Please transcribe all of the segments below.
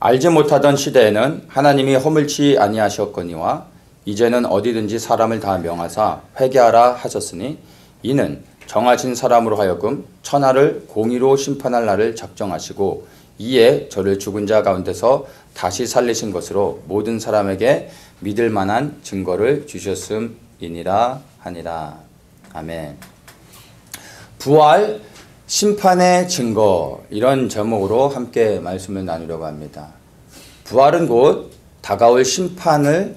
알지 못하던 시대에는 하나님이 허물치 아니하셨거니와 이제는 어디든지 사람을 다 명하사 회개하라 하셨으니 이는 정하신 사람으로 하여금 천하를 공의로 심판할 날을 작정하시고 이에 저를 죽은 자 가운데서 다시 살리신 것으로 모든 사람에게 믿을 만한 증거를 주셨음이니라 하니라. 아멘. 부활 심판의 증거, 이런 제목으로 함께 말씀을 나누려고 합니다. 부활은 곧 다가올 심판을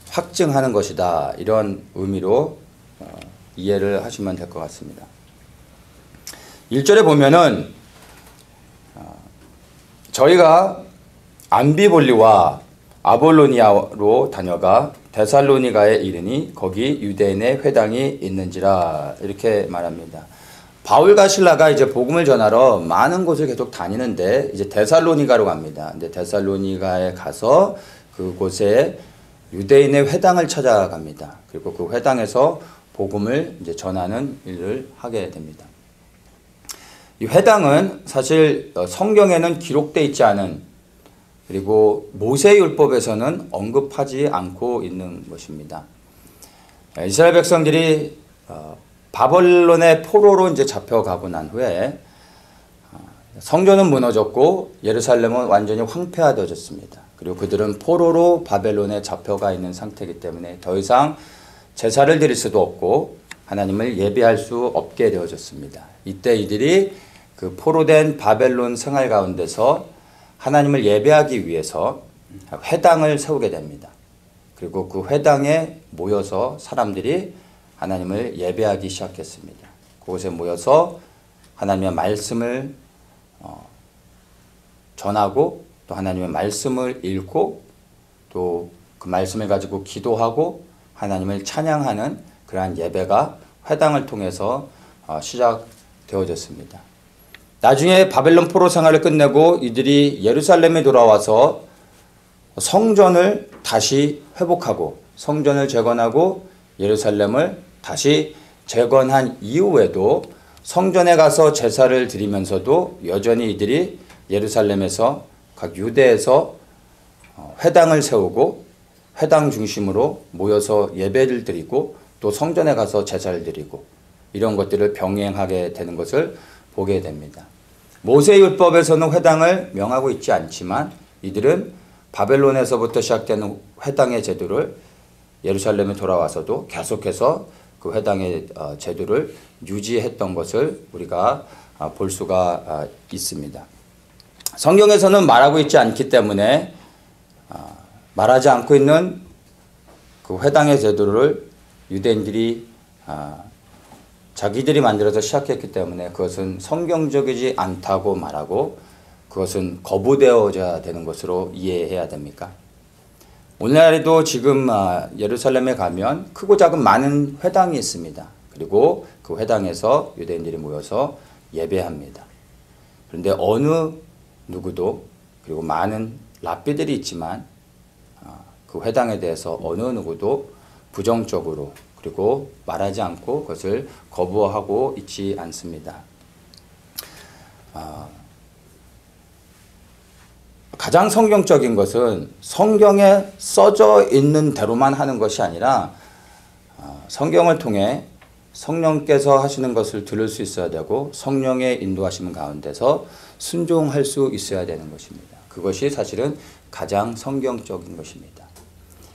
확증하는 것이다, 이런 의미로 이해를 하시면 될 것 같습니다. 1절에 보면은 저희가 암비볼리와 아볼로니아로 다녀가 데살로니가에 이르니 거기 유대인의 회당이 있는지라, 이렇게 말합니다. 바울과 실라가 이제 복음을 전하러 많은 곳을 계속 다니는데 이제 데살로니가로 갑니다. 근데 데살로니가에 가서 그곳에 유대인의 회당을 찾아갑니다. 그리고 그 회당에서 복음을 이제 전하는 일을 하게 됩니다. 이 회당은 사실 성경에는 기록되어 있지 않은, 그리고 모세율법에서는 언급하지 않고 있는 것입니다. 이스라엘 백성들이 바벨론의 포로로 이제 잡혀가고 난 후에 성전은 무너졌고 예루살렘은 완전히 황폐화되어졌습니다. 그리고 그들은 포로로 바벨론에 잡혀가 있는 상태이기 때문에 더 이상 제사를 드릴 수도 없고 하나님을 예배할 수 없게 되어졌습니다. 이때 이들이 그 포로된 바벨론 생활 가운데서 하나님을 예배하기 위해서 회당을 세우게 됩니다. 그리고 그 회당에 모여서 사람들이 하나님을 예배하기 시작했습니다. 그곳에 모여서 하나님의 말씀을 전하고 또 하나님의 말씀을 읽고 또 그 말씀을 가지고 기도하고 하나님을 찬양하는 그러한 예배가 회당을 통해서 시작되어졌습니다. 나중에 바벨론 포로 생활을 끝내고 이들이 예루살렘에 돌아와서 성전을 다시 회복하고 성전을 재건하고 예루살렘을 다시 재건한 이후에도 성전에 가서 제사를 드리면서도 여전히 이들이 예루살렘에서 각 유대에서 회당을 세우고 회당 중심으로 모여서 예배를 드리고 또 성전에 가서 제사를 드리고 이런 것들을 병행하게 되는 것을 보게 됩니다. 모세율법에서는 회당을 명하고 있지 않지만 이들은 바벨론에서부터 시작되는 회당의 제도를 예루살렘에 돌아와서도 계속해서 그 회당의 제도를 유지했던 것을 우리가 볼 수가 있습니다. 성경에서는 말하고 있지 않기 때문에 말하지 않고 있는 그 회당의 제도를 유대인들이 자기들이 만들어서 시작했기 때문에 그것은 성경적이지 않다고 말하고 그것은 거부되어져야 되는 것으로 이해해야 됩니까? 오늘날에도 지금 예루살렘에 가면 크고 작은 많은 회당이 있습니다. 그리고 그 회당에서 유대인들이 모여서 예배합니다. 그런데 어느 누구도, 그리고 많은 랍비들이 있지만 그 회당에 대해서 어느 누구도 부정적으로 그리고 말하지 않고 그것을 거부하고 있지 않습니다. 가장 성경적인 것은 성경에 써져 있는 대로만 하는 것이 아니라 성경을 통해 성령께서 하시는 것을 들을 수 있어야 되고 성령의 인도하시는 가운데서 순종할 수 있어야 되는 것입니다. 그것이 사실은 가장 성경적인 것입니다.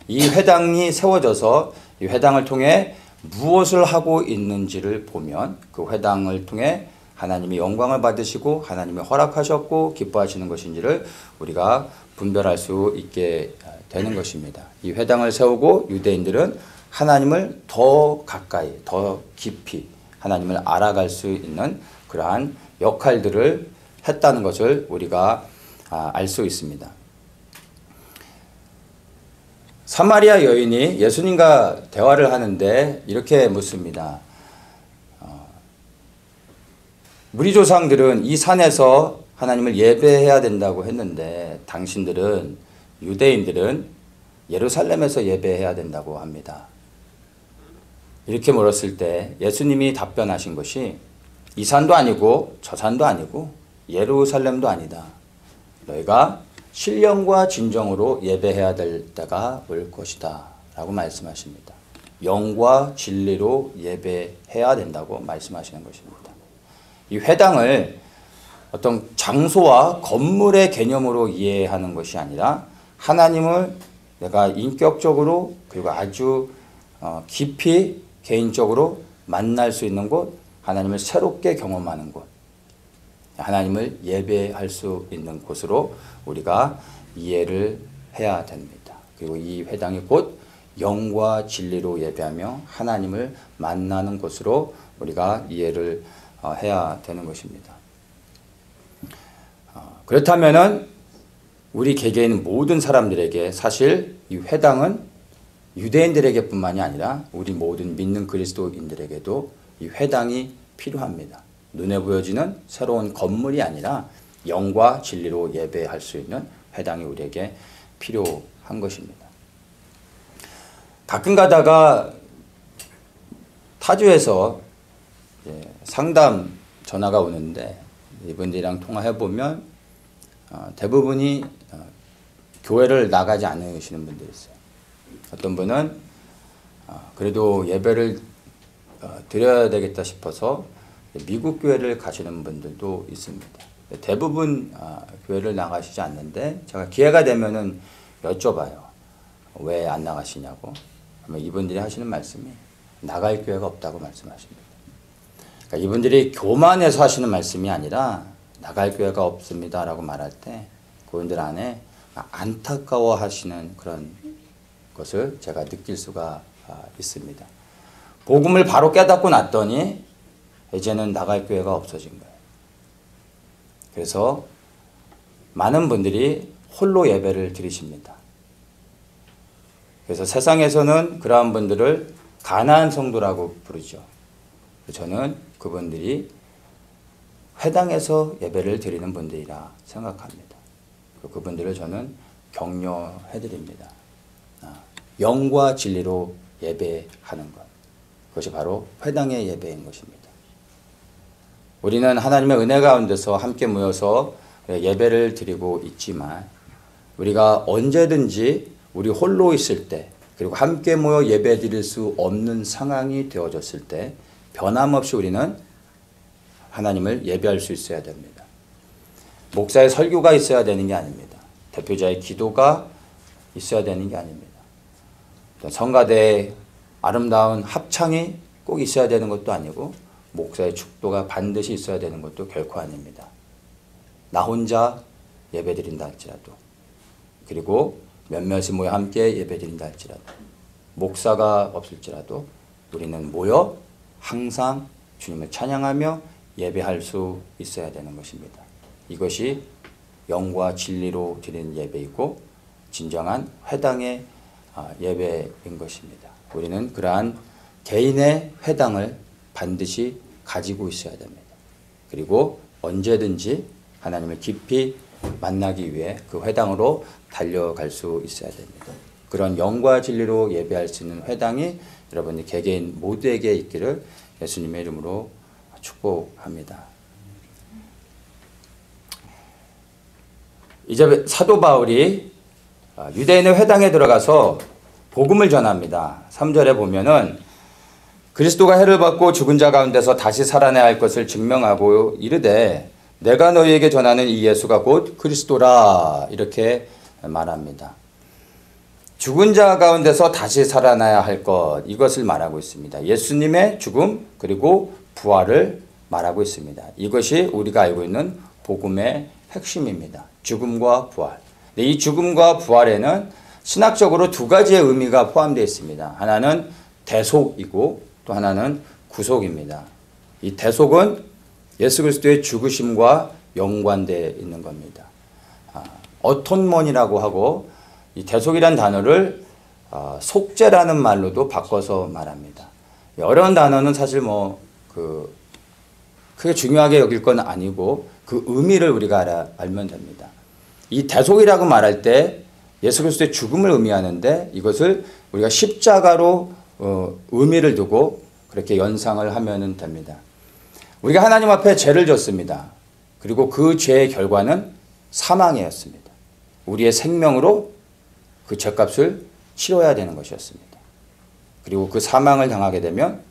이 회당이 세워져서 이 회당을 통해 무엇을 하고 있는지를 보면 그 회당을 통해 하나님이 영광을 받으시고 하나님이 허락하셨고 기뻐하시는 것인지를 우리가 분별할 수 있게 되는 것입니다. 이 회당을 세우고 유대인들은 하나님을 더 가까이, 더 깊이 하나님을 알아갈 수 있는 그러한 역할들을 했다는 것을 우리가 알 수 있습니다. 사마리아 여인이 예수님과 대화를 하는데 이렇게 묻습니다. 우리 조상들은 이 산에서 하나님을 예배해야 된다고 했는데 당신들은, 유대인들은 예루살렘에서 예배해야 된다고 합니다. 이렇게 물었을 때 예수님이 답변하신 것이 이 산도 아니고 저 산도 아니고 예루살렘도 아니다. 너희가 신령과 진정으로 예배해야 될 때가 올 것이다 라고 말씀하십니다. 영과 진리로 예배해야 된다고 말씀하시는 것입니다. 이 회당을 어떤 장소와 건물의 개념으로 이해하는 것이 아니라 하나님을 내가 인격적으로 그리고 아주 깊이 개인적으로 만날 수 있는 곳, 하나님을 새롭게 경험하는 곳, 하나님을 예배할 수 있는 곳으로 우리가 이해를 해야 됩니다. 그리고 이 회당이 곧 영과 진리로 예배하며 하나님을 만나는 곳으로 우리가 이해를 해야 되는 것입니다. 그렇다면은 우리 개개인 모든 사람들에게 사실 이 회당은 유대인들에게 뿐만이 아니라 우리 모든 믿는 그리스도인들에게도 이 회당이 필요합니다. 눈에 보여지는 새로운 건물이 아니라 영과 진리로 예배할 수 있는 회당이 우리에게 필요한 것입니다. 가끔 가다가 타주에서 상담 전화가 오는데 이분들이랑 통화해보면 대부분이 교회를 나가지 않으시는 분들이 있어요. 어떤 분은 그래도 예배를 드려야 되겠다 싶어서 미국 교회를 가시는 분들도 있습니다. 대부분 교회를 나가시지 않는데 제가 기회가 되면은 여쭤봐요. 왜 안 나가시냐고. 그러면 이분들이 하시는 말씀이 나갈 교회가 없다고 말씀하십니다. 그러니까 이분들이 교만해서 하시는 말씀이 아니라 나갈 교회가 없습니다라고 말할 때 그분들 안에 안타까워 하시는 그런 것을 제가 느낄 수가 있습니다. 복음을 바로 깨닫고 났더니 이제는 나갈 교회가 없어진 거예요. 그래서 많은 분들이 홀로 예배를 드리십니다. 그래서 세상에서는 그러한 분들을 가난한 성도라고 부르죠. 저는 그분들이 회당에서 예배를 드리는 분들이라 생각합니다. 그분들을 저는 격려해 드립니다. 영과 진리로 예배하는 것. 그것이 바로 회당의 예배인 것입니다. 우리는 하나님의 은혜 가운데서 함께 모여서 예배를 드리고 있지만 우리가 언제든지 우리 홀로 있을 때 그리고 함께 모여 예배 드릴 수 없는 상황이 되어졌을 때 변함없이 우리는 하나님을 예배할 수 있어야 됩니다. 목사의 설교가 있어야 되는 게 아닙니다. 대표자의 기도가 있어야 되는 게 아닙니다. 성가대의 아름다운 합창이 꼭 있어야 되는 것도 아니고 목사의 축도가 반드시 있어야 되는 것도 결코 아닙니다. 나 혼자 예배드린다 할지라도 그리고 몇몇이 모여 함께 예배드린다 할지라도 목사가 없을지라도 우리는 모여 항상 주님을 찬양하며 예배할 수 있어야 되는 것입니다. 이것이 영과 진리로 드리는 예배이고 진정한 회당의 예배인 것입니다. 우리는 그러한 개인의 회당을 반드시 가지고 있어야 됩니다. 그리고 언제든지 하나님을 깊이 만나기 위해 그 회당으로 달려갈 수 있어야 됩니다. 그런 영과 진리로 예배할 수 있는 회당이 여러분들 개개인 모두에게 있기를 예수님의 이름으로 축복합니다. 이제 사도 바울이 유대인의 회당에 들어가서 복음을 전합니다. 3절에 보면은 그리스도가 해를 받고 죽은 자 가운데서 다시 살아나야 할 것을 증명하고 이르되 내가 너희에게 전하는 이 예수가 곧 그리스도라 이렇게 말합니다. 죽은 자 가운데서 다시 살아나야 할 것 이것을 말하고 있습니다. 예수님의 죽음 그리고 부활을 말하고 있습니다. 이것이 우리가 알고 있는 복음의 핵심입니다. 죽음과 부활. 이 죽음과 부활에는 신학적으로 두 가지의 의미가 포함되어 있습니다. 하나는 대속이고 또 하나는 구속입니다. 이 대속은 예수 그리스도의 죽으심과 연관되어 있는 겁니다. 어톤먼이라고 하고 이 대속이라는 단어를 속죄라는 말로도 바꿔서 말합니다. 어려운 단어는 사실 크게 중요하게 여길 건 아니고 그 의미를 우리가 알면 됩니다. 이 대속이라고 말할 때 예수 그리스도의 죽음을 의미하는데 이것을 우리가 십자가로 의미를 두고 그렇게 연상을 하면 됩니다. 우리가 하나님 앞에 죄를 졌습니다. 그리고 그 죄의 결과는 사망이었습니다. 우리의 생명으로 그 죗값을 치러야 되는 것이었습니다. 그리고 그 사망을 당하게 되면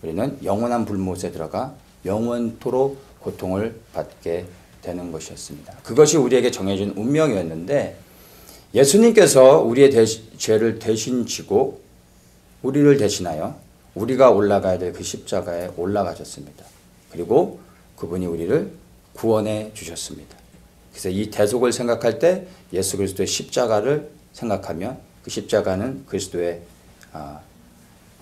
우리는 영원한 불못에 들어가 영원토록 고통을 받게 되는 것이었습니다. 그것이 우리에게 정해진 운명이었는데 예수님께서 우리의 죄를 대신 지고 우리를 대신하여 우리가 올라가야 될 그 십자가에 올라가셨습니다. 그리고 그분이 우리를 구원해 주셨습니다. 그래서 이 대속을 생각할 때 예수 그리스도의 십자가를 생각하면 그 십자가는 그리스도의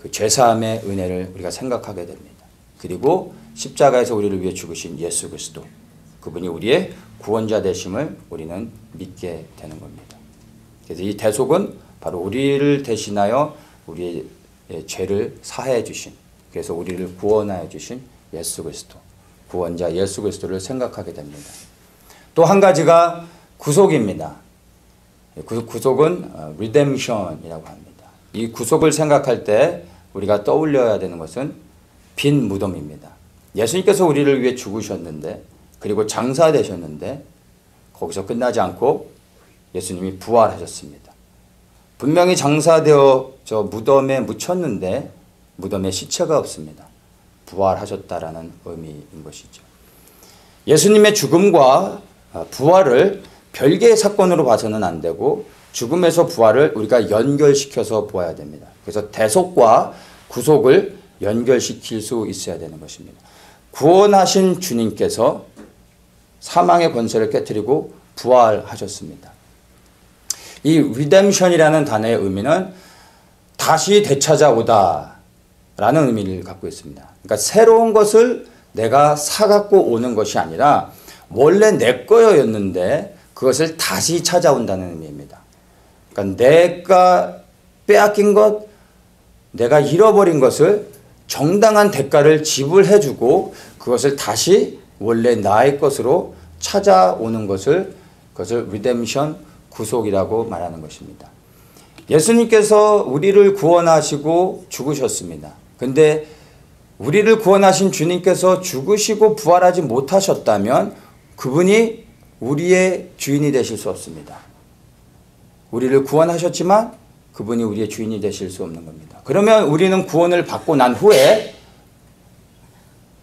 그 죄사함의 은혜를 우리가 생각하게 됩니다. 그리고 십자가에서 우리를 위해 죽으신 예수 그리스도, 그분이 우리의 구원자 되심을 우리는 믿게 되는 겁니다. 그래서 이 대속은 바로 우리를 대신하여 우리의 죄를 사해 주신, 그래서 우리를 구원하여 주신 예수 그리스도, 구원자 예수 그리스도를 생각하게 됩니다. 또 한 가지가 구속입니다. 구속은 redemption이라고 합니다. 이 구속을 생각할 때 우리가 떠올려야 되는 것은 빈 무덤입니다. 예수님께서 우리를 위해 죽으셨는데, 그리고 장사되셨는데 거기서 끝나지 않고 예수님이 부활하셨습니다. 분명히 장사되어 저 무덤에 묻혔는데 무덤에 시체가 없습니다. 부활하셨다라는 의미인 것이죠. 예수님의 죽음과 부활을 별개의 사건으로 봐서는 안 되고 죽음에서 부활을 우리가 연결시켜서 보아야 됩니다. 그래서 대속과 구속을 연결시킬 수 있어야 되는 것입니다. 구원하신 주님께서 사망의 권세를 깨뜨리고 부활하셨습니다. 이 redemption이라는 단어의 의미는 다시 되찾아오다 라는 의미를 갖고 있습니다. 그러니까 새로운 것을 내가 사갖고 오는 것이 아니라 원래 내 거였는데 그것을 다시 찾아온다는 의미입니다. 그러니까 내가 빼앗긴 것, 내가 잃어버린 것을 정당한 대가를 지불해주고 그것을 다시 원래 나의 것으로 찾아오는 것을, 그것을 redemption, 구속이라고 말하는 것입니다. 예수님께서 우리를 구원하시고 죽으셨습니다. 근데 우리를 구원하신 주님께서 죽으시고 부활하지 못하셨다면 그분이 우리의 주인이 되실 수 없습니다. 우리를 구원하셨지만 그분이 우리의 주인이 되실 수 없는 겁니다. 그러면 우리는 구원을 받고 난 후에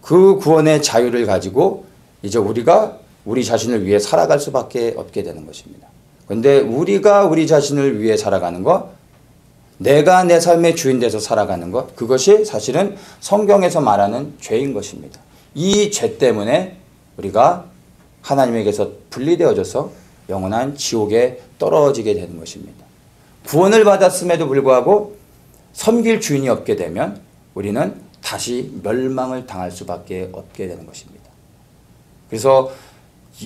그 구원의 자유를 가지고 이제 우리가 우리 자신을 위해 살아갈 수밖에 없게 되는 것입니다. 그런데 우리가 우리 자신을 위해 살아가는 것, 내가 내 삶의 주인 돼서 살아가는 것, 그것이 사실은 성경에서 말하는 죄인 것입니다. 이 죄 때문에 우리가 하나님에게서 분리되어져서 영원한 지옥에 떨어지게 되는 것입니다. 구원을 받았음에도 불구하고 섬길 주인이 없게 되면 우리는 다시 멸망을 당할 수밖에 없게 되는 것입니다. 그래서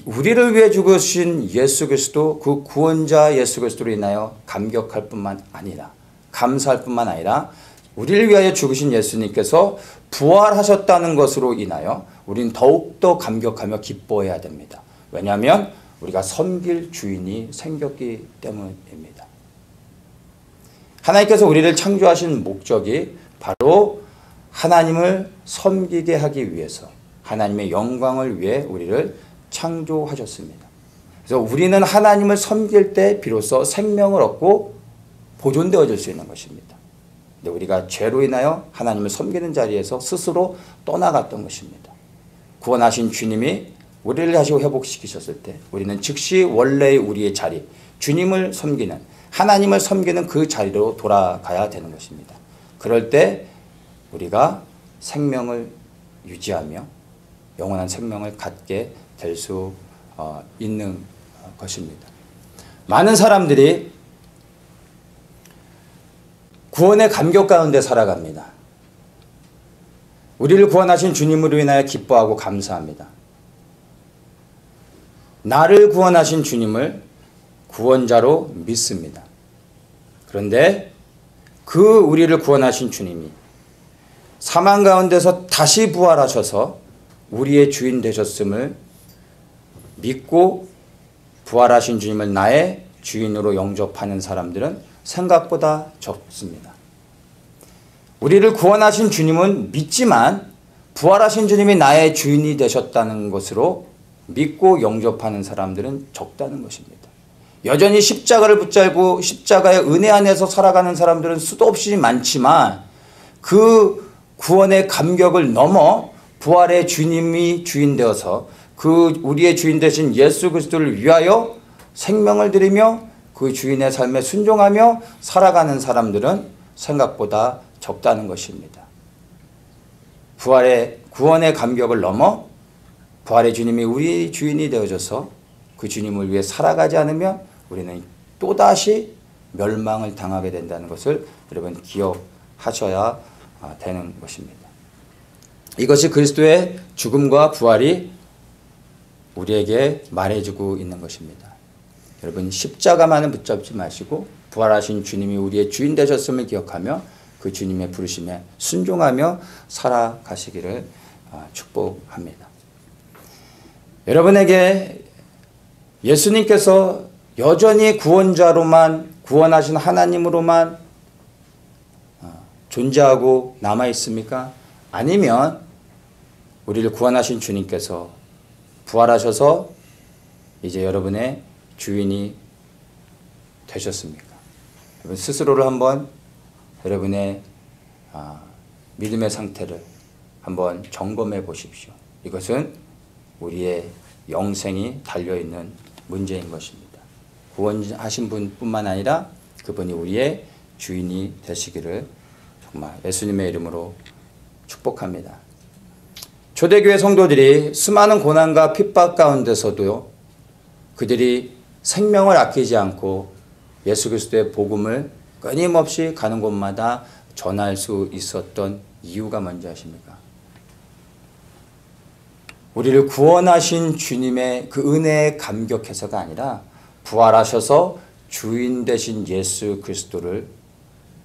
우리를 위해 죽으신 예수 그리스도, 그 구원자 예수 그리스도로 인하여 감격할 뿐만 아니라, 감사할 뿐만 아니라 우리를 위하여 죽으신 예수님께서 부활하셨다는 것으로 인하여 우리는 더욱더 감격하며 기뻐해야 됩니다. 왜냐하면 우리가 섬길 주인이 생겼기 때문입니다. 하나님께서 우리를 창조하신 목적이 바로 하나님을 섬기게 하기 위해서, 하나님의 영광을 위해 우리를 창조하셨습니다. 그래서 우리는 하나님을 섬길 때 비로소 생명을 얻고 보존되어질 수 있는 것입니다. 근데 우리가 죄로 인하여 하나님을 섬기는 자리에서 스스로 떠나갔던 것입니다. 구원하신 주님이 우리를 다시 회복시키셨을 때 우리는 즉시 원래의 우리의 자리, 주님을 섬기는, 하나님을 섬기는 그 자리로 돌아가야 되는 것입니다. 그럴 때 우리가 생명을 유지하며 영원한 생명을 갖게 될 수 있는 것입니다. 많은 사람들이 구원의 감격 가운데 살아갑니다. 우리를 구원하신 주님으로 인하여 기뻐하고 감사합니다. 나를 구원하신 주님을 구원자로 믿습니다. 그런데 그 우리를 구원하신 주님이 사망 가운데서 다시 부활하셔서 우리의 주인 되셨음을 믿고 부활하신 주님을 나의 주인으로 영접하는 사람들은 생각보다 적습니다. 우리를 구원하신 주님은 믿지만 부활하신 주님이 나의 주인이 되셨다는 것으로 믿고 영접하는 사람들은 적다는 것입니다. 여전히 십자가를 붙잡고 십자가의 은혜 안에서 살아가는 사람들은 수도 없이 많지만 그 구원의 감격을 넘어 부활의 주님이 주인 되어서 그 우리의 주인 되신 예수 그리스도를 위하여 생명을 드리며 그 주인의 삶에 순종하며 살아가는 사람들은 생각보다 적다는 것입니다. 부활의 구원의 감격을 넘어 부활의 주님이 우리 주인이 되어져서 그 주님을 위해 살아가지 않으면 우리는 또다시 멸망을 당하게 된다는 것을 여러분 기억하셔야 되는 것입니다. 이것이 그리스도의 죽음과 부활이 우리에게 말해주고 있는 것입니다. 여러분 십자가만은 붙잡지 마시고 부활하신 주님이 우리의 주인 되셨음을 기억하며 그 주님의 부르심에 순종하며 살아가시기를 축복합니다. 여러분에게 예수님께서 여전히 구원자로만 구원하신 하나님으로만 존재하고 남아 있습니까? 아니면 우리를 구원하신 주님께서 부활하셔서 이제 여러분의 주인이 되셨습니까? 여러분 스스로를 한번 여러분의 믿음의 상태를 한번 점검해 보십시오. 이것은 우리의 영생이 달려있는 문제인 것입니다. 구원하신 분뿐만 아니라 그분이 우리의 주인이 되시기를 정말 예수님의 이름으로 축복합니다. 초대교회 성도들이 수많은 고난과 핍박 가운데서도 그들이 생명을 아끼지 않고 예수 그리스도의 복음을 끊임없이 가는 곳마다 전할 수 있었던 이유가 뭔지 아십니까? 우리를 구원하신 주님의 그 은혜에 감격해서가 아니라 부활하셔서 주인 되신 예수 그리스도를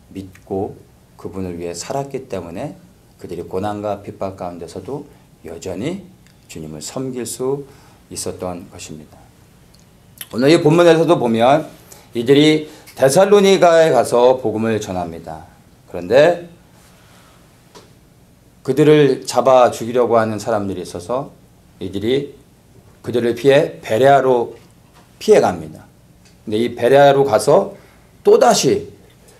믿고 그분을 위해 살았기 때문에 그들이 고난과 핍박 가운데서도 여전히 주님을 섬길 수 있었던 것입니다. 오늘 이 본문에서도 보면 이들이 데살로니가에 가서 복음을 전합니다. 그런데 그들을 잡아 죽이려고 하는 사람들이 있어서 이들이 그들을 피해 베레아로 피해갑니다. 근데 이 베레아로 가서 또다시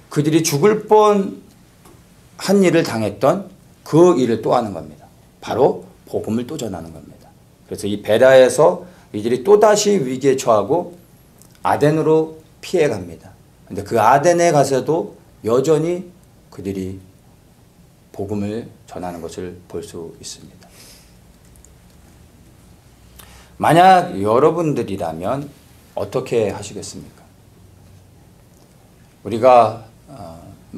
그들이 죽을 뻔한 일을 당했던 그 일을 또 하는 겁니다. 바로 복음을 또 전하는 겁니다. 그래서 이 베레아에서 이들이 또다시 위기에 처하고 아덴으로 피해갑니다. 근데 그 아덴에 가서도 여전히 그들이 복음을 전하는 것을 볼 수 있습니다. 만약 여러분들이라면 어떻게 하시겠습니까? 우리가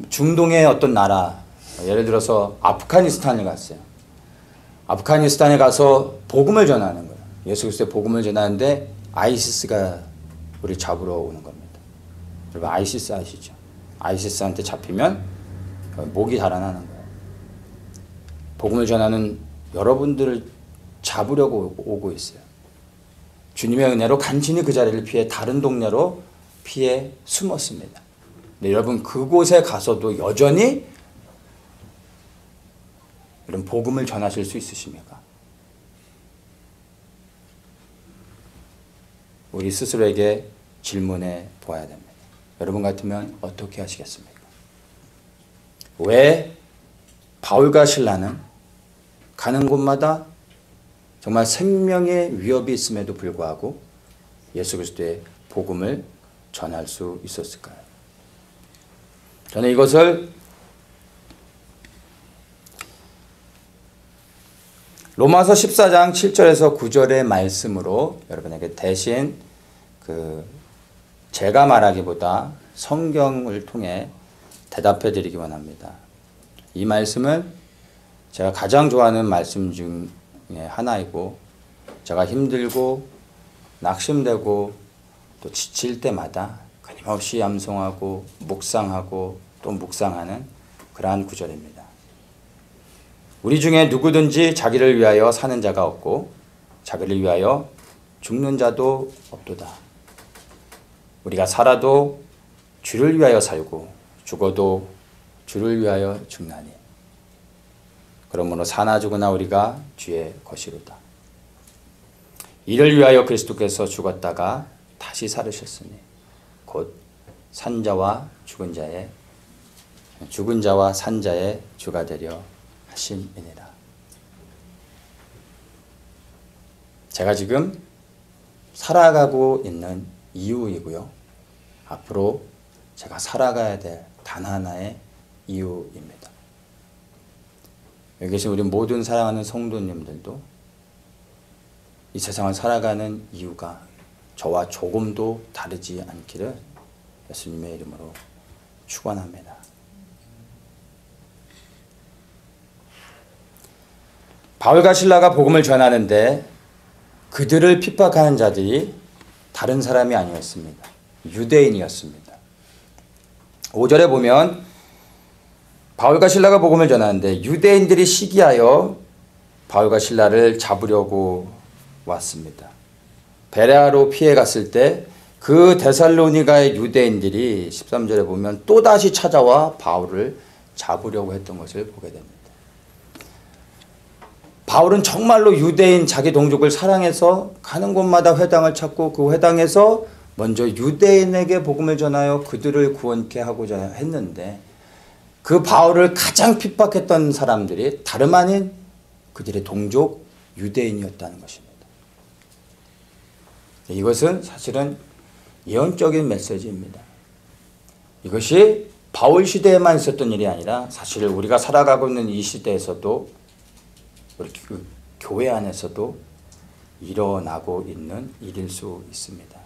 중동의 어떤 나라, 예를 들어서 아프가니스탄을 갔어요. 아프가니스탄에 가서 복음을 전하는 거예요. 예수 그리스도의 복음을 전하는데 아이시스가 우리 잡으러 오는 겁니다. 여러분 아이시스 아시죠? 아이시스한테 잡히면 목이 달아나는 거예요. 복음을 전하는 여러분들을 잡으려고 오고 있어요. 주님의 은혜로 간신히 그 자리를 피해 다른 동네로 피해 숨었습니다. 근데 여러분 그곳에 가서도 여전히 이런 복음을 전하실 수 있으십니까? 우리 스스로에게 질문해 보아야 됩니다. 여러분 같으면 어떻게 하시겠습니까? 왜 바울과 실라는 가는 곳마다 정말 생명의 위협이 있음에도 불구하고 예수 그리스도의 복음을 전할 수 있었을까요? 저는 이것을 로마서 14장 7절에서 9절의 말씀으로 여러분에게 대신 제가 말하기보다 성경을 통해 대답해 드리기 원합니다. 이 말씀은 제가 가장 좋아하는 말씀 중에 하나이고 제가 힘들고 낙심되고 또 지칠 때마다 끊임없이 암송하고 묵상하고 또 묵상하는 그러한 구절입니다. 우리 중에 누구든지 자기를 위하여 사는 자가 없고 자기를 위하여 죽는 자도 없도다. 우리가 살아도 주를 위하여 살고 죽어도 주를 위하여 죽나니 그러므로 사나 죽으나 우리가 주의 것이로다. 이를 위하여 그리스도께서 죽었다가 다시 살으셨으니 곧 산자와 죽은 자와 산 자의 주가 되려 하심이니라. 제가 지금 살아가고 있는 이유이고요. 앞으로 제가 살아가야 될 단 하나의 이유입니다. 여기 계신 우리 모든 사랑하는 성도님들도 이 세상을 살아가는 이유가 저와 조금도 다르지 않기를 예수님의 이름으로 축원합니다. 바울과 실라가 복음을 전하는데 그들을 핍박하는 자들이 다른 사람이 아니었습니다. 유대인이었습니다. 5절에 보면 바울과 실라가 복음을 전하는데 유대인들이 시기하여 바울과 실라를 잡으려고 왔습니다. 베레아로 피해 갔을 때 그 데살로니가의 유대인들이 13절에 보면 또다시 찾아와 바울을 잡으려고 했던 것을 보게 됩니다. 바울은 정말로 유대인 자기 동족을 사랑해서 가는 곳마다 회당을 찾고 그 회당에서 먼저 유대인에게 복음을 전하여 그들을 구원케 하고자 했는데 그 바울을 가장 핍박했던 사람들이 다름 아닌 그들의 동족 유대인이었다는 것입니다. 이것은 사실은 예언적인 메시지입니다. 이것이 바울 시대에만 있었던 일이 아니라 사실 우리가 살아가고 있는 이 시대에서도 우리 교회 안에서도 일어나고 있는 일일 수 있습니다.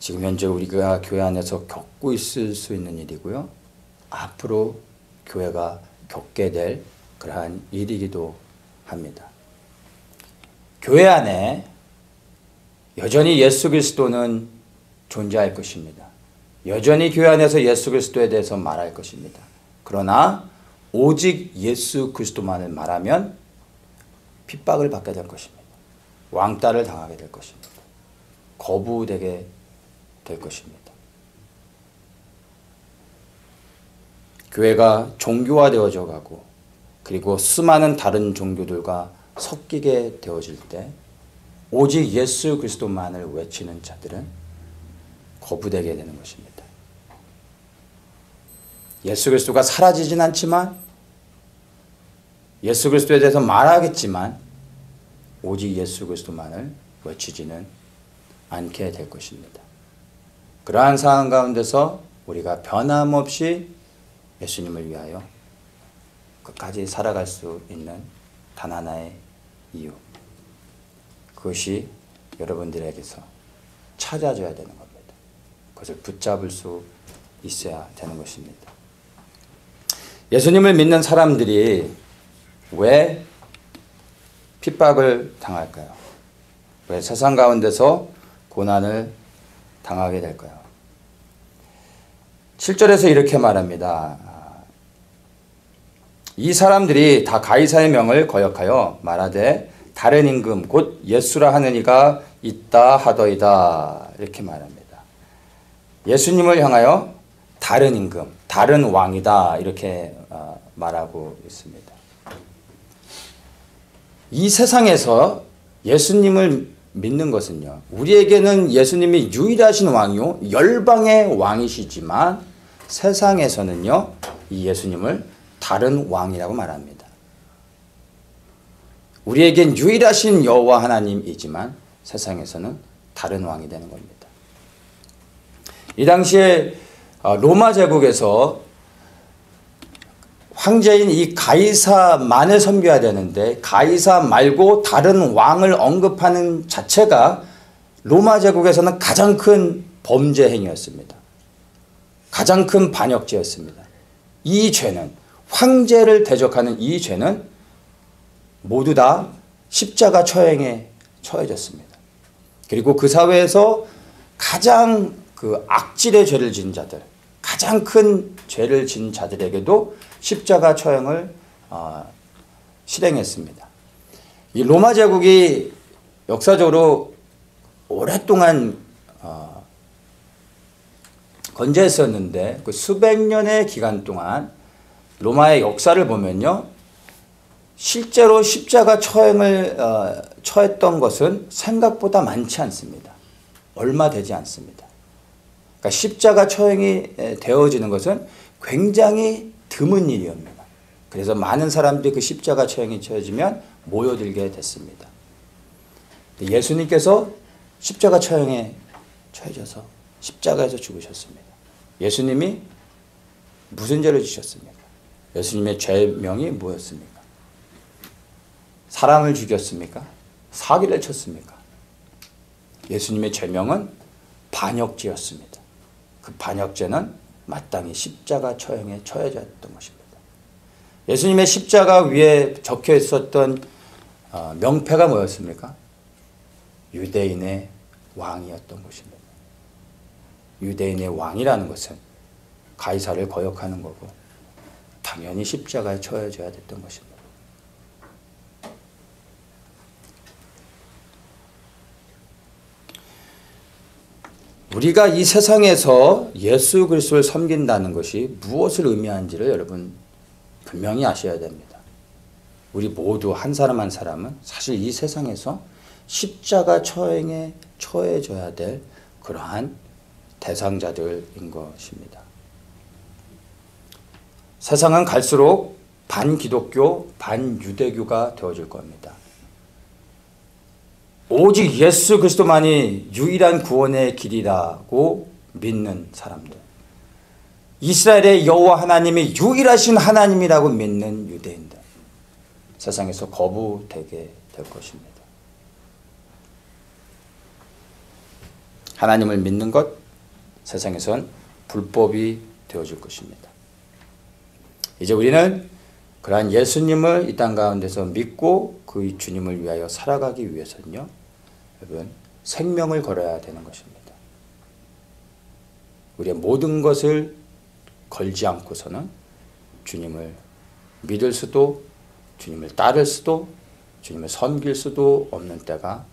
지금 현재 우리가 교회 안에서 겪고 있을 수 있는 일이고요. 앞으로 교회가 겪게 될 그러한 일이기도 합니다. 교회 안에 여전히 예수 그리스도는 존재할 것입니다. 여전히 교회 안에서 예수 그리스도에 대해서 말할 것입니다. 그러나 오직 예수 그리스도만을 말하면 핍박을 받게 될 것입니다. 왕따를 당하게 될 것입니다. 거부되게 될 것입니다. 교회가 종교화되어져 가고 그리고 수많은 다른 종교들과 섞이게 되어질 때 오직 예수 그리스도만을 외치는 자들은 거부되게 되는 것입니다. 예수 그리스도가 사라지진 않지만 예수 그리스도에 대해서 말하겠지만 오직 예수 그리스도만을 외치지는 않게 될 것입니다. 그러한 상황 가운데서 우리가 변함없이 예수님을 위하여 끝까지 살아갈 수 있는 단 하나의 이유, 그것이 여러분들에게서 찾아져야 되는 겁니다. 그것을 붙잡을 수 있어야 되는 것입니다. 예수님을 믿는 사람들이 왜 핍박을 당할까요? 왜 세상 가운데서 고난을 당하게 될까요? 7절에서 이렇게 말합니다. 이 사람들이 다 가이사의 명을 거역하여 말하되 다른 임금 곧 예수라 하는 이가 있다 하더이다. 이렇게 말합니다. 예수님을 향하여 다른 임금, 다른 왕이다. 이렇게 말하고 있습니다. 이 세상에서 예수님을 믿는 것은요, 우리에게는 예수님이 유일하신 왕이요 열방의 왕이시지만 세상에서는요 이 예수님을 다른 왕이라고 말합니다. 우리에겐 유일하신 여호와 하나님이지만 세상에서는 다른 왕이 되는 겁니다. 이 당시에 로마 제국에서 황제인 이 가이사만을 섬겨야 되는데 가이사 말고 다른 왕을 언급하는 자체가 로마 제국에서는 가장 큰 범죄 행위였습니다. 가장 큰 반역죄였습니다. 이 죄는, 황제를 대적하는 이 죄는 모두 다 십자가 처형에 처해졌습니다. 그리고 그 사회에서 가장 그 악질의 죄를 지은 자들, 가장 큰 죄를 지은 자들에게도 십자가 처형을 실행했습니다. 이 로마 제국이 역사적으로 오랫동안 건재했었는데 그 수백 년의 기간 동안 로마의 역사를 보면요, 실제로 십자가 처했던 것은 생각보다 많지 않습니다. 얼마 되지 않습니다. 그러니까 십자가 처형이 되어지는 것은 굉장히 드문 일이옵니다. 그래서 많은 사람들이 그 십자가 처형이 처해지면 모여들게 됐습니다. 예수님께서 십자가 처형에 처해져서 십자가에서 죽으셨습니다. 예수님이 무슨 죄를 지셨습니까? 예수님의 죄명이 뭐였습니까? 사람을 죽였습니까? 사기를 쳤습니까? 예수님의 죄명은 반역죄였습니다. 그 반역죄는 마땅히 십자가 처형에 처해져야 했던 것입니다. 예수님의 십자가 위에 적혀 있었던 명패가 뭐였습니까? 유대인의 왕이었던 것입니다. 유대인의 왕이라는 것은 가이사를 거역하는 거고 당연히 십자가에 처해져야 됐던 것입니다. 우리가 이 세상에서 예수 그리스도를 섬긴다는 것이 무엇을 의미하는지를 여러분 분명히 아셔야 됩니다. 우리 모두 한 사람 한 사람은 사실 이 세상에서 십자가 처형에 처해져야 될 그러한 대상자들인 것입니다. 세상은 갈수록 반기독교, 반유대교가 되어질 겁니다. 오직 예수 그리스도만이 유일한 구원의 길이라고 믿는 사람들, 이스라엘의 여호와 하나님이 유일하신 하나님이라고 믿는 유대인들, 세상에서 거부되게 될 것입니다. 하나님을 믿는 것, 세상에선 불법이 되어질 것입니다. 이제 우리는 그러한 예수님을 이 땅 가운데서 믿고 그 주님을 위하여 살아가기 위해서는요, 여러분 생명을 걸어야 되는 것입니다. 우리의 모든 것을 걸지 않고서는 주님을 믿을 수도, 주님을 따를 수도, 주님을 섬길 수도 없는 때가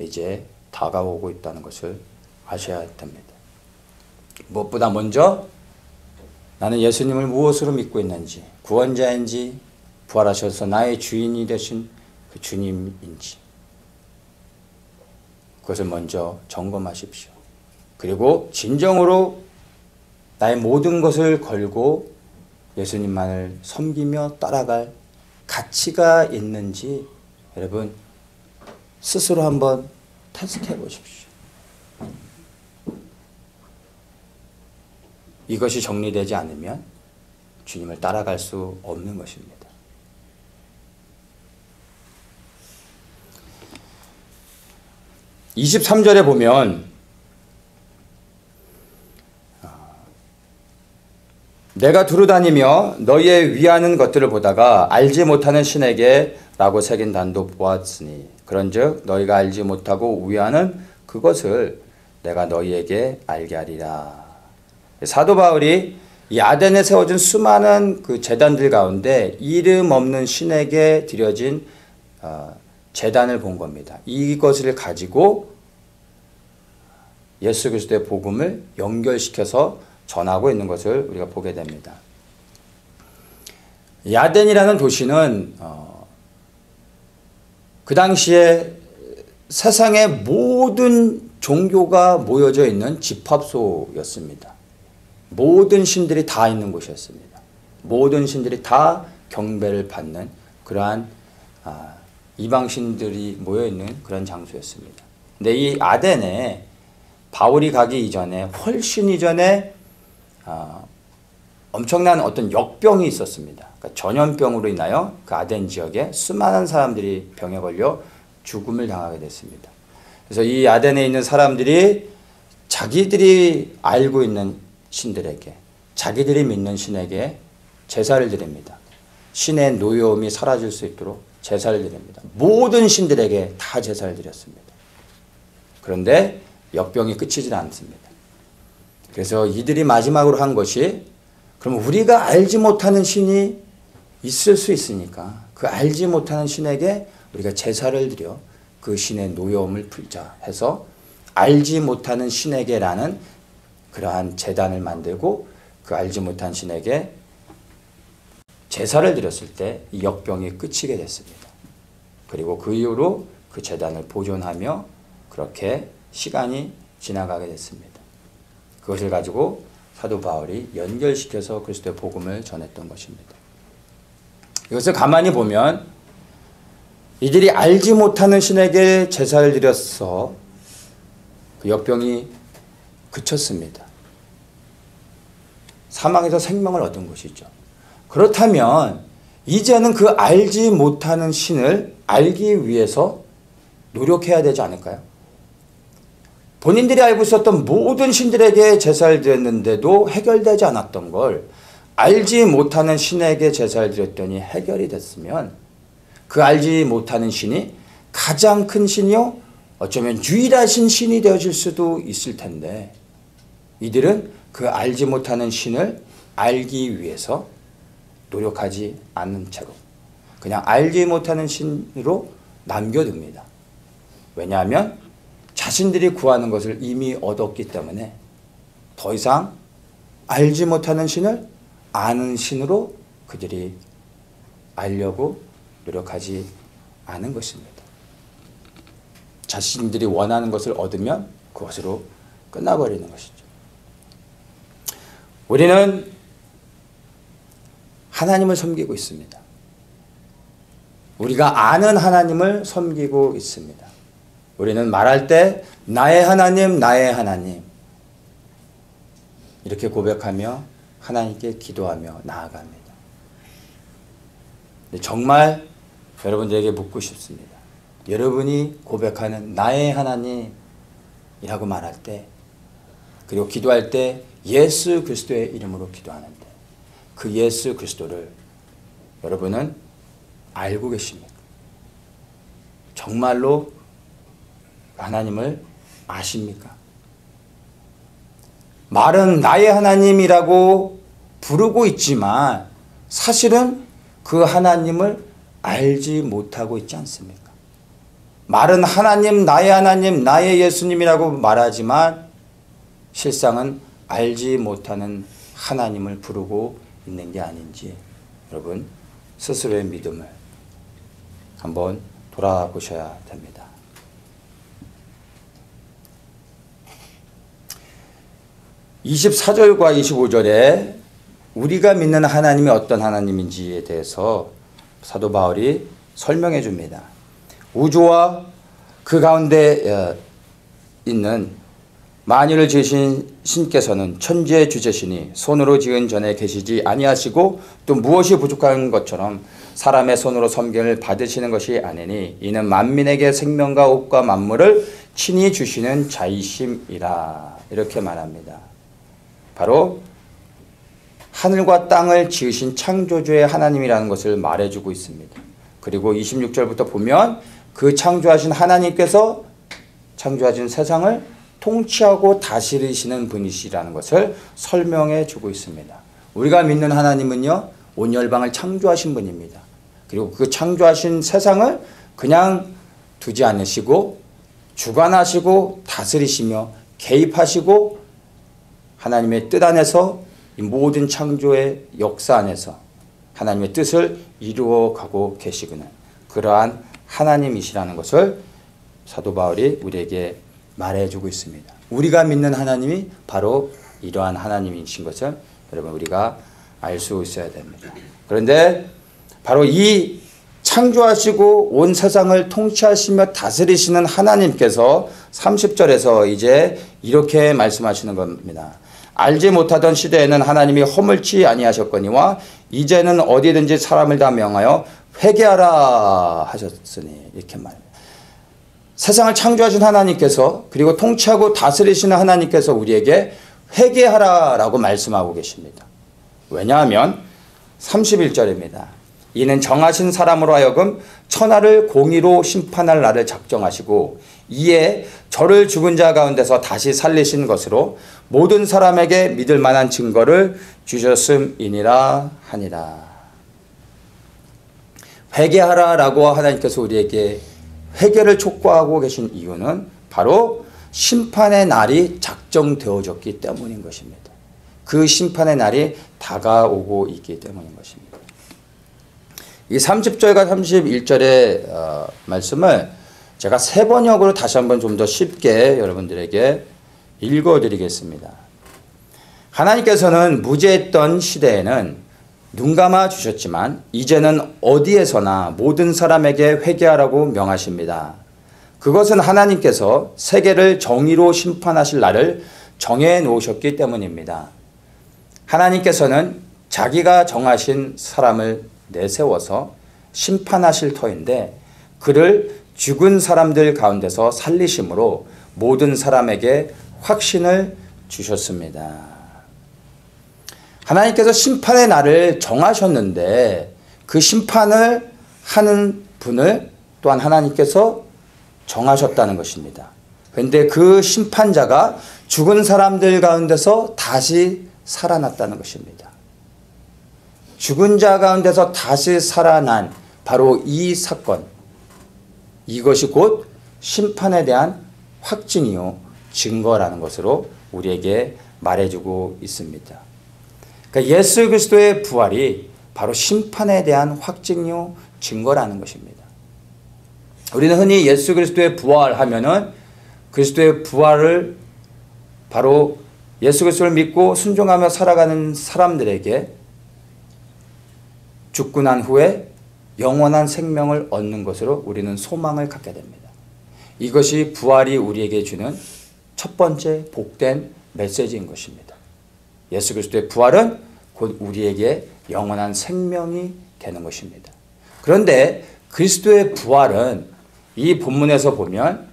이제 다가오고 있다는 것을 아셔야 됩니다. 무엇보다 먼저 나는 예수님을 무엇으로 믿고 있는지, 구원자인지, 부활하셔서 나의 주인이 되신 그 주님인지, 그것을 먼저 점검하십시오. 그리고 진정으로 나의 모든 것을 걸고 예수님만을 섬기며 따라갈 가치가 있는지 여러분 스스로 한번 테스트해 보십시오. 이것이 정리되지 않으면 주님을 따라갈 수 없는 것입니다. (23절에) 보면 내가 두루다니며 너희의 위하는 것들을 보다가 알지 못하는 신에게 라고 새긴 단도 보았으니 그런즉 너희가 알지 못하고 위하는 그것을 내가 너희에게 알게 하리라. 사도 바울이 이 아덴에 세워진 수많은 그 제단들 가운데 이름 없는 신에게 드려진 제단을 본 겁니다. 이것을 가지고 예수 그리스도의 복음을 연결시켜서 전하고 있는 것을 우리가 보게 됩니다. 야덴이라는 도시는 그 당시에 세상의 모든 종교가 모여져 있는 집합소였습니다. 모든 신들이 다 있는 곳이었습니다. 모든 신들이 다 경배를 받는 그러한 이방신들이 모여있는 그런 장소였습니다. 근데 이 아덴에 바울이 가기 이전에 훨씬 이전에 엄청난 어떤 역병이 있었습니다. 그러니까 전염병으로 인하여 그 아덴 지역에 수많은 사람들이 병에 걸려 죽음을 당하게 됐습니다. 그래서 이 아덴에 있는 사람들이 자기들이 알고 있는 신들에게, 자기들이 믿는 신에게 제사를 드립니다. 신의 노여움이 사라질 수 있도록 제사를 드립니다. 모든 신들에게 다 제사를 드렸습니다. 그런데 역병이 그치질 않습니다. 그래서 이들이 마지막으로 한 것이, 그럼 우리가 알지 못하는 신이 있을 수 있으니까 그 알지 못하는 신에게 우리가 제사를 드려 그 신의 노여움을 풀자 해서 알지 못하는 신에게라는 그러한 제단을 만들고 그 알지 못한 신에게 제사를 드렸을 때 이 역병이 끝이게 됐습니다. 그리고 그 이후로 그 제단을 보존하며 그렇게 시간이 지나가게 됐습니다. 그것을 가지고 사도 바울이 연결시켜서 그리스도의 복음을 전했던 것입니다. 이것을 가만히 보면 이들이 알지 못하는 신에게 제사를 드려서 그 역병이 그쳤습니다. 사망에서 생명을 얻은 것이죠. 그렇다면 이제는 그 알지 못하는 신을 알기 위해서 노력해야 되지 않을까요? 본인들이 알고 있었던 모든 신들에게 제사를 드렸는데도 해결되지 않았던 걸 알지 못하는 신에게 제사를 드렸더니 해결이 됐으면 그 알지 못하는 신이 가장 큰 신이요, 어쩌면 유일하신 신이 되어질 수도 있을 텐데 이들은 그 알지 못하는 신을 알기 위해서 노력하지 않는 채로 그냥 알지 못하는 신으로 남겨둡니다. 왜냐하면 자신들이 구하는 것을 이미 얻었기 때문에 더 이상 알지 못하는 신을 아는 신으로 그들이 알려고 노력하지 않은 것입니다. 자신들이 원하는 것을 얻으면 그것으로 끝나버리는 것이죠. 우리는 하나님을 섬기고 있습니다. 우리가 아는 하나님을 섬기고 있습니다. 우리는 말할 때 나의 하나님, 나의 하나님 이렇게 고백하며 하나님께 기도하며 나아갑니다. 정말 여러분들에게 묻고 싶습니다. 여러분이 고백하는 나의 하나님이라고 말할 때 그리고 기도할 때 예수 그리스도의 이름으로 기도하는데 그 예수 그리스도를 여러분은 알고 계십니까? 정말로 하나님을 아십니까? 말은 나의 하나님이라고 부르고 있지만 사실은 그 하나님을 알지 못하고 있지 않습니까? 말은 하나님, 나의 예수님이라고 말하지만 실상은 알지 못하는 하나님을 부르고 있는 게 아닌지 여러분 스스로의 믿음을 한번 돌아보셔야 됩니다. (24절과 25절에) 우리가 믿는 하나님이 어떤 하나님인지에 대해서 사도 바울이 설명해 줍니다. 우주와 그 가운데 있는 만유를 지으신 신께서는 천지의 주제시니 손으로 지은 전에 계시지 아니하시고 또 무엇이 부족한 것처럼 사람의 손으로 섬김을 받으시는 것이 아니니 이는 만민에게 생명과 옷과 만물을 친히 주시는 자이심이라 이렇게 말합니다. 바로 하늘과 땅을 지으신 창조주의 하나님이라는 것을 말해주고 있습니다. 그리고 26절부터 보면 그 창조하신 하나님께서 창조하신 세상을 통치하고 다스리시는 분이시라는 것을 설명해 주고 있습니다. 우리가 믿는 하나님은요, 온 열방을 창조하신 분입니다. 그리고 그 창조하신 세상을 그냥 두지 않으시고 주관하시고 다스리시며 개입하시고 하나님의 뜻 안에서 이 모든 창조의 역사 안에서 하나님의 뜻을 이루어가고 계시구나. 그러한 하나님이시라는 것을 사도 바울이 우리에게 말해주고 있습니다. 우리가 믿는 하나님이 바로 이러한 하나님이신 것을 여러분 우리가 알 수 있어야 됩니다. 그런데 바로 이 창조하시고 온 세상을 통치하시며 다스리시는 하나님께서 30절에서 이제 이렇게 말씀하시는 겁니다. 알지 못하던 시대에는 하나님이 허물치 아니하셨거니와 이제는 어디든지 사람을 다 명하여 회개하라 하셨으니 이렇게 말합니다. 세상을 창조하신 하나님께서 그리고 통치하고 다스리시는 하나님께서 우리에게 회개하라라고 말씀하고 계십니다. 왜냐하면 31절입니다. 이는 정하신 사람으로 하여금 천하를 공의로 심판할 날을 작정하시고 이에 저를 죽은 자 가운데서 다시 살리신 것으로 모든 사람에게 믿을 만한 증거를 주셨음이니라 하니라. 회개하라라고 하나님께서 우리에게 회개를 촉구하고 계신 이유는 바로 심판의 날이 작정되어졌기 때문인 것입니다. 그 심판의 날이 다가오고 있기 때문인 것입니다. 이 30절과 31절의 말씀을 제가 세 번역으로 다시 한번 좀 더 쉽게 여러분들에게 읽어드리겠습니다. 하나님께서는 무죄했던 시대에는 눈 감아 주셨지만 이제는 어디에서나 모든 사람에게 회개하라고 명하십니다. 그것은 하나님께서 세계를 정의로 심판하실 날을 정해 놓으셨기 때문입니다. 하나님께서는 자기가 정하신 사람을 내세워서 심판하실 터인데 그를 죽은 사람들 가운데서 살리심으로 모든 사람에게 확신을 주셨습니다. 하나님께서 심판의 날을 정하셨는데 그 심판을 하는 분을 또한 하나님께서 정하셨다는 것입니다. 그런데 그 심판자가 죽은 사람들 가운데서 다시 살아났다는 것입니다. 죽은 자 가운데서 다시 살아난 바로 이 사건, 이것이 곧 심판에 대한 확증이요 증거라는 것으로 우리에게 말해주고 있습니다. 그러니까 예수 그리스도의 부활이 바로 심판에 대한 확증이요 증거라는 것입니다. 우리는 흔히 예수 그리스도의 부활하면은 그리스도의 부활을 바로 예수 그리스도를 믿고 순종하며 살아가는 사람들에게 죽고 난 후에 영원한 생명을 얻는 것으로 우리는 소망을 갖게 됩니다. 이것이 부활이 우리에게 주는 첫 번째 복된 메시지인 것입니다. 예수 그리스도의 부활은 곧 우리에게 영원한 생명이 되는 것입니다. 그런데 그리스도의 부활은 이 본문에서 보면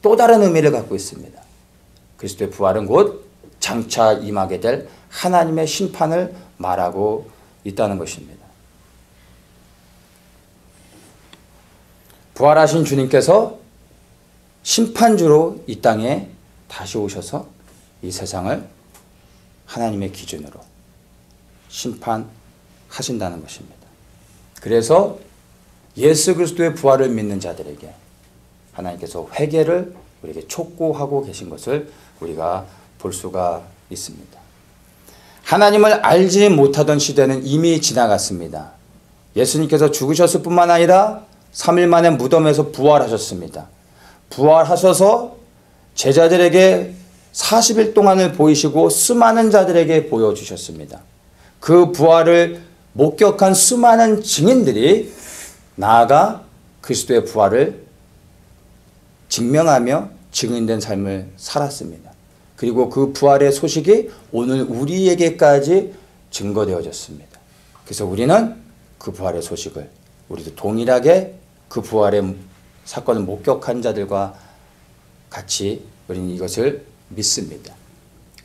또 다른 의미를 갖고 있습니다. 그리스도의 부활은 곧 장차 임하게 될 하나님의 심판을 말하고 있다는 것입니다. 부활하신 주님께서 심판주로 이 땅에 다시 오셔서 이 세상을 하나님의 기준으로 심판하신다는 것입니다. 그래서 예수 그리스도의 부활을 믿는 자들에게 하나님께서 회개를 우리에게 촉구하고 계신 것을 우리가 볼 수가 있습니다. 하나님을 알지 못하던 시대는 이미 지나갔습니다. 예수님께서 죽으셨을 뿐만 아니라 3일 만에 무덤에서 부활하셨습니다. 부활하셔서 제자들에게 40일 동안을 보이시고 수많은 자들에게 보여주셨습니다. 그 부활을 목격한 수많은 증인들이 나아가 그리스도의 부활을 증명하며 증인된 삶을 살았습니다. 그리고 그 부활의 소식이 오늘 우리에게까지 증거되어졌습니다. 그래서 우리는 그 부활의 소식을 우리도 동일하게 그 부활의 사건을 목격한 자들과 같이 우리는 이것을 믿습니다.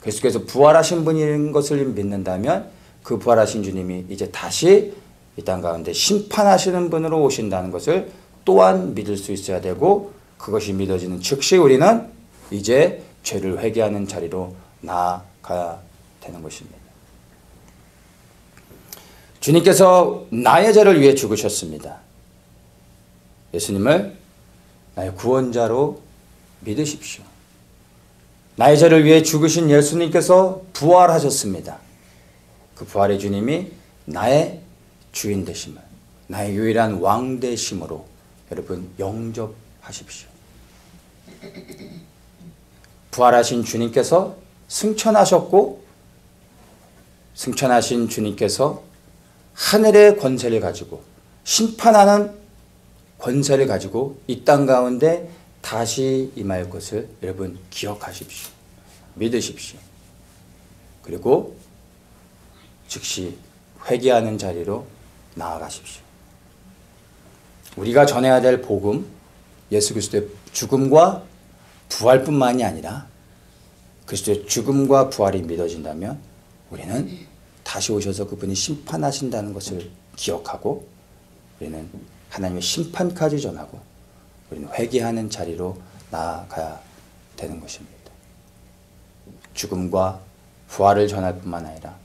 그래서 부활하신 분인 것을 믿는다면 그 부활하신 주님이 이제 다시 이 땅 가운데 심판하시는 분으로 오신다는 것을 또한 믿을 수 있어야 되고, 그것이 믿어지는 즉시 우리는 이제 죄를 회개하는 자리로 나아가야 되는 것입니다. 주님께서 나의 죄를 위해 죽으셨습니다. 예수님을 나의 구원자로 믿으십시오. 나의 죄를 위해 죽으신 예수님께서 부활하셨습니다. 그 부활의 주님이 나의 주인 되심을, 나의 유일한 왕 되심으로 여러분 영접하십시오. 부활하신 주님께서 승천하셨고, 승천하신 주님께서 하늘의 권세를 가지고 심판하는 권세를 가지고 이 땅 가운데 다시 임할 것을 여러분 기억하십시오. 믿으십시오. 그리고 즉시 회개하는 자리로 나아가십시오. 우리가 전해야 될 복음, 예수 그리스도의 죽음과 부활뿐만이 아니라 그리스도의 죽음과 부활이 믿어진다면 우리는 다시 오셔서 그분이 심판하신다는 것을 기억하고 우리는 하나님의 심판까지 전하고 우리는 회개하는 자리로 나아가야 되는 것입니다. 죽음과 부활을 전할 뿐만 아니라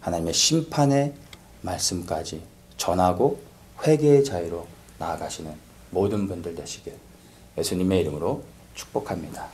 하나님의 심판의 말씀까지 전하고 회개의 자리로 나아가시는 모든 분들 되시길 예수님의 이름으로 축복합니다.